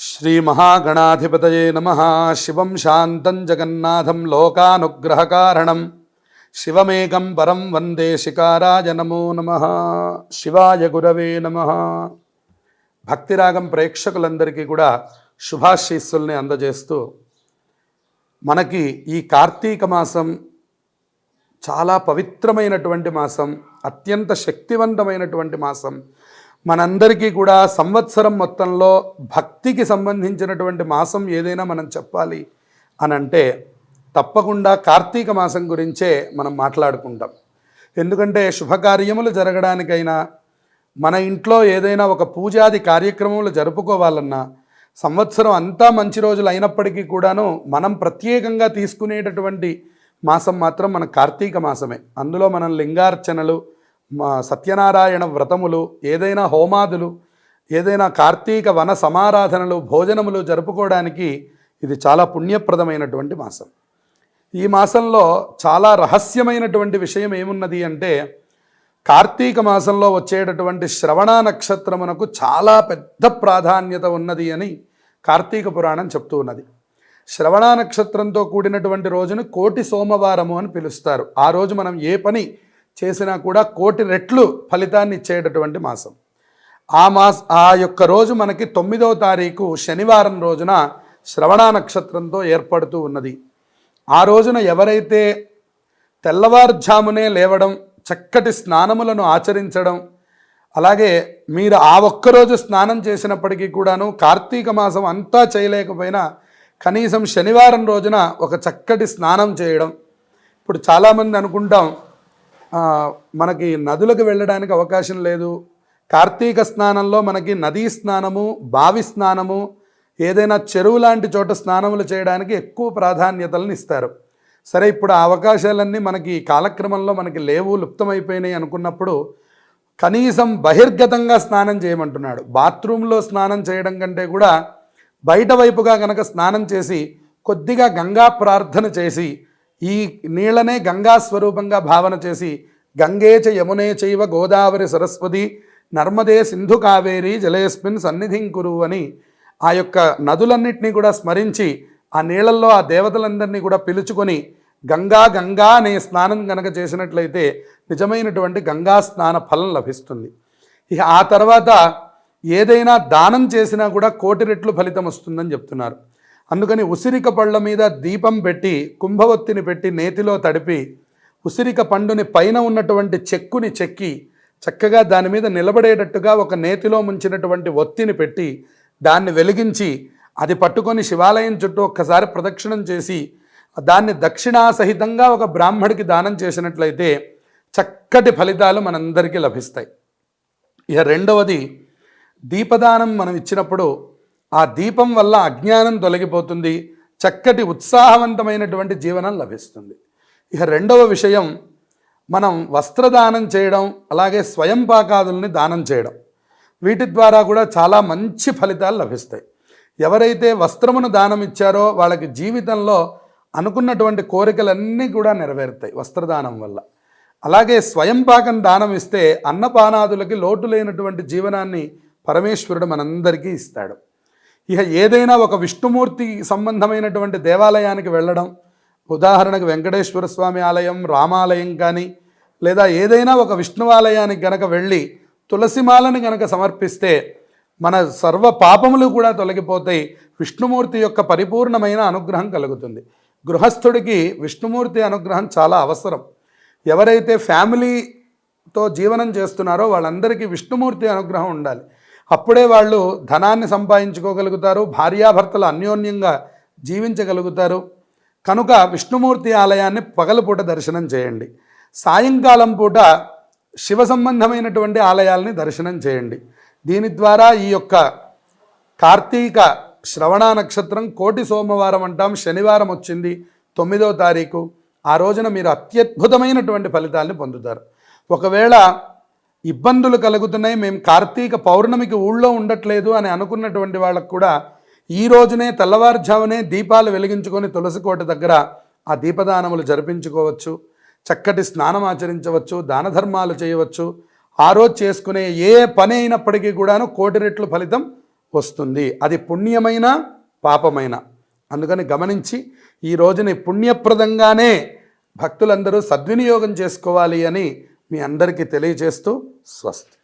श्रीमहागणाधिपतये नमः। शिवं शान्तं जगन्नाथं लोकानुग्रहकारणं शिवमेकं परं वन्दे शिकाराय नमो नमः। శివాయ గురవే నమః. భక్తిరాగం ప్రేక్షకులందరికీ కూడా శుభాశీస్సుల్ని అందజేస్తూ మనకి ఈ కార్తీక మాసం చాలా పవిత్రమైనటువంటి మాసం, అత్యంత శక్తివంతమైనటువంటి మాసం. మనందరికీ కూడా సంవత్సరం మొత్తంలో భక్తికి సంబంధించినటువంటి మాసం ఏదైనా మనం చెప్పాలి అని అంటే తప్పకుండా కార్తీక మాసం గురించే మనం మాట్లాడుకుంటాం. ఎందుకంటే శుభకార్యములు జరగడానికైనా, మన ఇంట్లో ఏదైనా ఒక పూజాది కార్యక్రమములు జరుపుకోవాలన్నా, సంవత్సరం అంతా మంచి రోజులు అయినప్పటికీ కూడాను మనం ప్రత్యేకంగా తీసుకునేటటువంటి మాసం మాత్రం మన కార్తీక మాసమే. అందులో మనం లింగార్చనలు, సత్యనారాయణ వ్రతములు, ఏదైనా హోమాదులు, ఏదైనా కార్తీక వన సమారాధనలు, భోజనములు జరుపుకోవడానికి ఇది చాలా పుణ్యప్రదమైనటువంటి మాసం. ఈ మాసంలో చాలా రహస్యమైనటువంటి విషయం ఏమున్నది అంటే, కార్తీక మాసంలో వచ్చేటటువంటి శ్రవణ నక్షత్రమునకు చాలా పెద్ద ప్రాధాన్యత ఉన్నది అని కార్తీక పురాణం చెప్తూ ఉన్నది. శ్రవణ నక్షత్రంతో కూడినటువంటి రోజును కోటి సోమవారము అని పిలుస్తారు. ఆ రోజు మనం ఏ పని చేసినా కూడా కోటి రెట్లు ఫలితాన్ని ఇచ్చేటటువంటి మాసం. ఆ యొక్క రోజు మనకి 9వ తారీఖు శనివారం రోజున శ్రవణ నక్షత్రంతో ఏర్పడుతూ ఉన్నది. ఆ రోజున ఎవరైతే తెల్లవారుజామునే లేవడం, చక్కటి స్నానములను ఆచరించడం, అలాగే మీరు ఆ ఒక్కరోజు స్నానం చేసినప్పటికీ కూడాను కార్తీక మాసం అంతా చేయలేకపోయినా కనీసం శనివారం రోజున ఒక చక్కటి స్నానం చేయడం. ఇప్పుడు చాలామంది అనుకుంటాం మనకి నదులకు వెళ్ళడానికి అవకాశం లేదు, కార్తీక స్నానంలో మనకి నదీ స్నానము, బావి స్నానము, ఏదైనా చెరువు లాంటి చోట స్నానములు చేయడానికి ఎక్కువ ప్రాధాన్యతలను ఇస్తారు. సరే, ఇప్పుడు ఆ అవకాశాలన్నీ మనకి కాలక్రమంలో మనకి లేవు, లుప్తమైపోయినాయి అనుకున్నప్పుడు కనీసం బహిర్గతంగా స్నానం చేయమంటున్నాడు. బాత్రూంలో స్నానం చేయడం కంటే కూడా బయట వైపుగా కనుక స్నానం చేసి కొద్దిగా గంగా ప్రార్థన చేసి, ఈ నీళ్ళనే గంగా స్వరూపంగా భావన చేసి, గంగే చ యమునే చైవ గోదావరి సరస్వతి నర్మదే సింధు కావేరి జలేస్మిన్ సన్నిధిం కురు అని ఆ యొక్క నదులన్నింటినీ కూడా స్మరించి ఆ నీళ్ళల్లో ఆ దేవతలందరినీ కూడా పిలుచుకొని గంగా గంగా అనే స్నానం కనుక చేసినట్లయితే నిజమైనటువంటి గంగా స్నాన ఫలం లభిస్తుంది. ఇక ఆ తర్వాత ఏదైనా దానం చేసినా కూడా కోటి రెట్లు ఫలితం వస్తుందని చెప్తున్నారు. అందుకని ఉసిరిక పళ్ళ మీద దీపం పెట్టి, కుంభవత్తిని పెట్టి నేతిలో తడిపి, ఉసిరిక పండుని పైన ఉన్నటువంటి చెక్కుని చెక్కి చక్కగా దాని మీద నిలబడేటట్టుగా ఒక నేతిలో ముంచినటువంటి ఒత్తిని పెట్టి దాన్ని వెలిగించి అది పట్టుకొని శివాలయం చుట్టూ ఒక్కసారి ప్రదక్షిణం చేసి దాన్ని దక్షిణాసహితంగా ఒక బ్రాహ్మడికి దానం చేసినట్లయితే చక్కటి ఫలితాలు మనందరికీ లభిస్తాయి. ఇక రెండవది, దీపదానం మనం ఇచ్చినప్పుడు ఆ దీపం వల్ల అజ్ఞానం తొలగిపోతుంది, చక్కటి ఉత్సాహవంతమైనటువంటి జీవనం లభిస్తుంది. ఇక రెండవ విషయం, మనం వస్త్రదానం చేయడం, అలాగే స్వయం పాకాదుల్ని దానం చేయడం, వీటి ద్వారా కూడా చాలా మంచి ఫలితాలు లభిస్తాయి. ఎవరైతే వస్త్రమును దానం ఇచ్చారో వాళ్ళకి జీవితంలో అనుకున్నటువంటి కోరికలన్నీ కూడా నెరవేరుతాయి వస్త్రదానం వల్ల. అలాగే స్వయం పాకం దానం ఇస్తే అన్నపానాదులకి లోటు లేనటువంటి జీవనాన్ని పరమేశ్వరుడు మనందరికీ ఇస్తాడు. ఇక ఏదైనా ఒక విష్ణుమూర్తి సంబంధమైనటువంటి దేవాలయానికి వెళ్ళడం, ఉదాహరణకు వెంకటేశ్వర స్వామి ఆలయం, రామాలయం కానీ, లేదా ఏదైనా ఒక విష్ణువాలయానికి గనక వెళ్ళి తులసిమాలని గనక సమర్పిస్తే మన సర్వ పాపములు కూడా తొలగిపోతాయి. విష్ణుమూర్తి యొక్క పరిపూర్ణమైన అనుగ్రహం కలుగుతుంది. గృహస్థుడికి విష్ణుమూర్తి అనుగ్రహం చాలా అవసరం. ఎవరైతే ఫ్యామిలీతో జీవనం చేస్తున్నారో వాళ్ళందరికీ విష్ణుమూర్తి అనుగ్రహం ఉండాలి. అప్పుడే వాళ్ళు ధనాన్ని సంపాదించుకోగలుగుతారు, భార్యాభర్తలు అన్యోన్యంగా జీవించగలుగుతారు. కనుక విష్ణుమూర్తి ఆలయాన్ని పగలపూట దర్శనం చేయండి. సాయంకాలం పూట శివ సంబంధమైనటువంటి ఆలయాల్ని దర్శనం చేయండి. దీని ద్వారా ఈ యొక్క కార్తీక శ్రవణ నక్షత్రం కోటి సోమవారం అంటాం, శనివారం వచ్చింది 9వ తారీఖు. ఆ రోజున మీరు అత్యద్భుతమైనటువంటి ఫలితాలను పొందుతారు. ఒకవేళ ఇబ్బందులు కలుగుతున్నాయి, మేము కార్తీక పౌర్ణమికి ఊళ్ళో ఉండట్లేదు అని అనుకున్నటువంటి వాళ్ళకు కూడా ఈ రోజునే తెల్లవారుజామునే దీపాలు వెలిగించుకొని తులసికోట దగ్గర ఆ దీపదానములు జరిపించుకోవచ్చు, చక్కటి స్నానం ఆచరించవచ్చు, దాన ధర్మాలు చేయవచ్చు. ఆ రోజు చేసుకునే ఏ పని అయినప్పటికీ కూడాను కోటి రెట్లు ఫలితం వస్తుంది. అది పుణ్యమైన పాపమైన. అందుకని గమనించి ఈ రోజుని పుణ్యప్రదంగానే భక్తులందరూ సద్వినియోగం చేసుకోవాలి అని మీ అందరికీ తెలియజేస్తూ స్వస్తి.